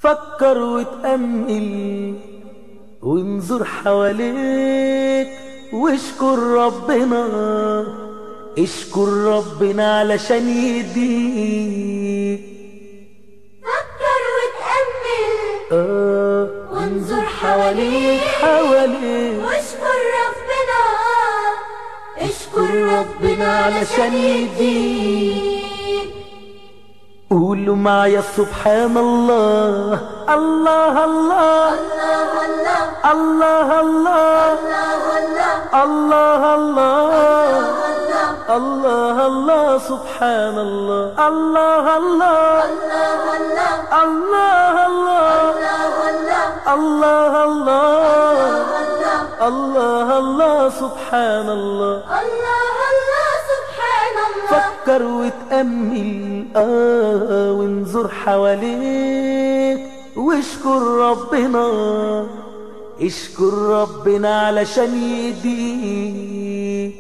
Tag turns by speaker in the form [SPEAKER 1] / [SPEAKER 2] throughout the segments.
[SPEAKER 1] فكر وتأمل وانظر حواليك واشكر ربنا، اشكر ربنا علشان يهديك.
[SPEAKER 2] فكر وتأمل
[SPEAKER 1] وانظر حواليك
[SPEAKER 2] واشكر ربنا، اشكر ربنا علشان يهديك.
[SPEAKER 1] قولوا معايا سبحان الله، الله الله
[SPEAKER 2] الله الله
[SPEAKER 1] الله الله
[SPEAKER 2] الله الله
[SPEAKER 1] الله الله سبحان الله، الله الله الله الله الله الله الله سبحان الله. فكر وتأمل وانظر حواليك واشكر ربنا، اشكر ربنا علشان يهديك.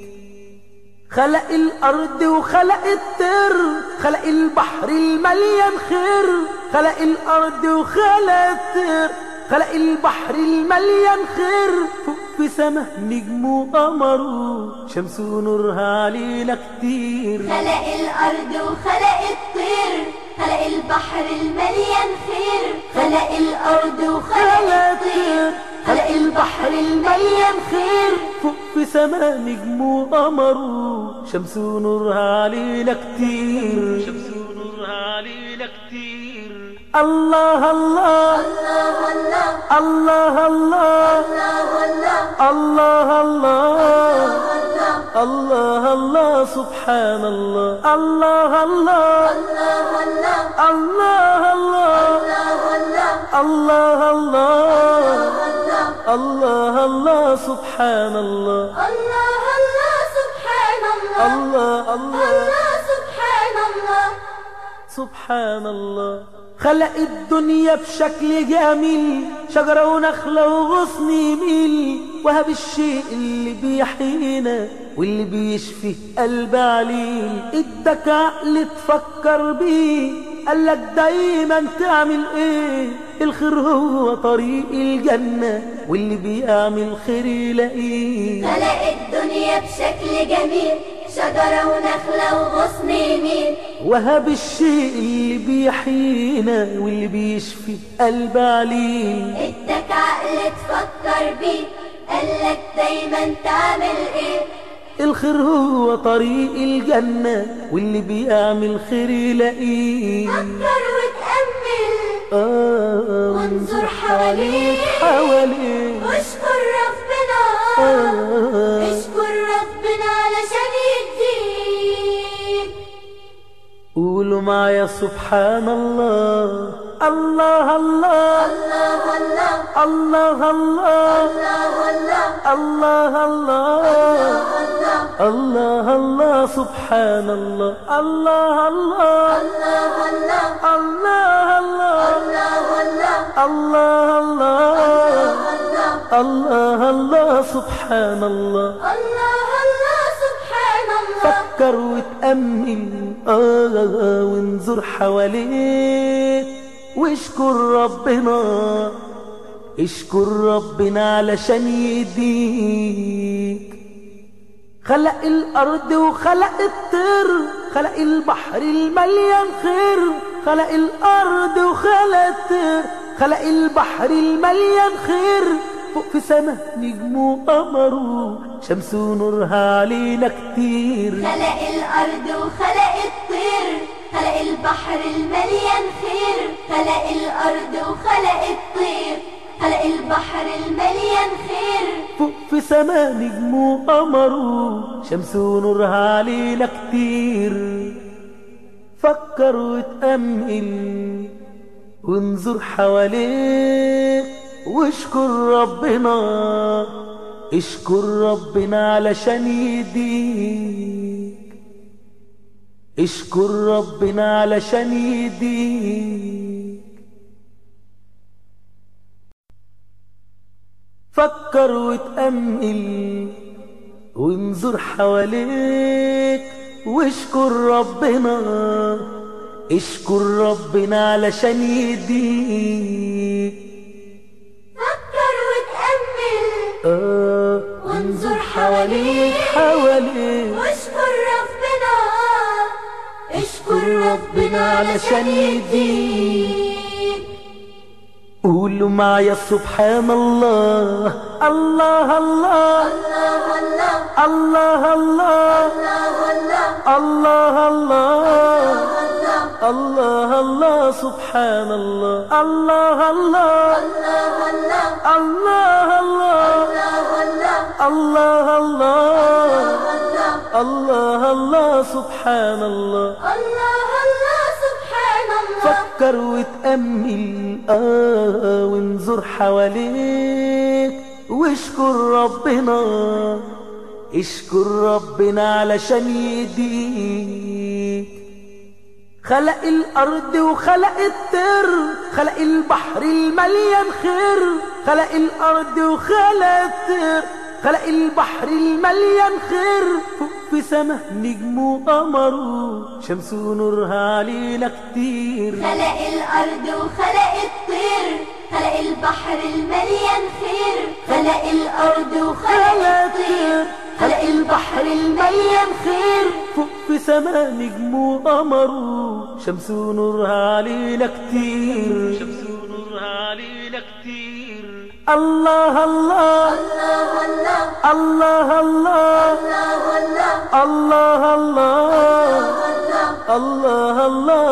[SPEAKER 1] خلق الأرض وخلق الطير، خلق البحر المليان خير، خلق الأرض وخلق الطير، خلق البحر المليان خير. فوق في سما نجم وقمر شمس ونورها علينا كتير.
[SPEAKER 2] خلق الأرض وخلق الطير، خلق البحر المليان خير، خلق الأرض وخلق الطير، خلق البحر المليان خير.
[SPEAKER 1] فوق في سما نجم وقمر شمس ونورها علينا كتير، شمس ونورها علينا كتير. الله الله الله الله الله الله الله الله سبحان الله، الله الله الله الله الله الله الله سبحان الله، الله الله
[SPEAKER 2] سبحان الله.
[SPEAKER 1] سبحان الله. خلق الدنيا بشكل جميل، شجرة ونخلة وغصن يميل، وهب الشيء اللي بيحيينا واللي بيشفي قلب عليل. اداك عقل تفكر بيه، قالك دايما تعمل ايه؟ الخير هو طريق الجنة واللي بيعمل خير يلاقيه.
[SPEAKER 2] خلق الدنيا بشكل جميل، شجرة ونخلة وغصن يمين،
[SPEAKER 1] وهب الشيء اللي بيحيينا واللي بيشفي قلب عليل.
[SPEAKER 2] اداك عقل تفكر بيه، قالك دايما تعمل ايه؟
[SPEAKER 1] الخير هو طريق الجنة واللي بيعمل خير يلاقيه.
[SPEAKER 2] فكر وتأمل
[SPEAKER 1] وانظر حواليك
[SPEAKER 2] واشكر ربنا، اشكر ربنا علشان يهديك.
[SPEAKER 1] قولوا معايا سبحان الله، الله الله الله الله الله الله الله سبحان الله، الله الله الله الله الله الله سبحان الله. فكر وتأمل وانظر حواليك واشكر ربنا، اشكر ربنا علشان يهديك. خلق الأرض وخلق الطير، خلق البحر المليان خير، خلق الأرض وخلق الطير، خلق البحر المليان خير. فوق في سما نجم وقمر شمس ونورها علينا كتير.
[SPEAKER 2] خلق الأرض وخلق الطير، خلق البحر المليان خير، خلق الأرض وخلق الطير، خلق البحر المليان خير.
[SPEAKER 1] فوق في سما نجم وقمر شمس ونورها علينا كتير. فكر وتأمل وانظر حواليك واشكر ربنا، اشكر ربنا علشان يهديك، اشكر ربنا علشان يهديك. فكر وتأمل وانظر حواليك واشكر ربنا، اشكر ربنا علشان يهديك.
[SPEAKER 2] فكر وتأمل وانظر
[SPEAKER 1] حواليك
[SPEAKER 2] واشكر ربنا، اشكر ربنا علشان يهديك.
[SPEAKER 1] قولوا معايا سبحان الله الله الله
[SPEAKER 2] الله الله
[SPEAKER 1] الله الله
[SPEAKER 2] الله
[SPEAKER 1] الله
[SPEAKER 2] الله
[SPEAKER 1] الله الله سبحان الله الله الله
[SPEAKER 2] الله
[SPEAKER 1] الله الله الله الله الله سبحان الله.
[SPEAKER 2] الله الله سبحان الله.
[SPEAKER 1] فكر وتأمل وانظر حواليك واشكر ربنا، اشكر ربنا علشان يهديك. خلق الأرض وخلق الطير، خلق البحر المليان خير، خلق الأرض وخلق الطير، خلق البحر المليان خير. فوق في سما نجم وقمر شمس ونورها علينا كتير.
[SPEAKER 2] خلق الأرض وخلق الطير، خلق البحر المليان خير، خلق الأرض وخلق الطير، خلق البحر المليان خير.
[SPEAKER 1] فوق في سما نجم وقمر شمس ونورها علينا كتير. شمس ونورها علينا كتير. الله الله
[SPEAKER 2] الله
[SPEAKER 1] الله
[SPEAKER 2] الله
[SPEAKER 1] الله
[SPEAKER 2] الله
[SPEAKER 1] الله الله الله الله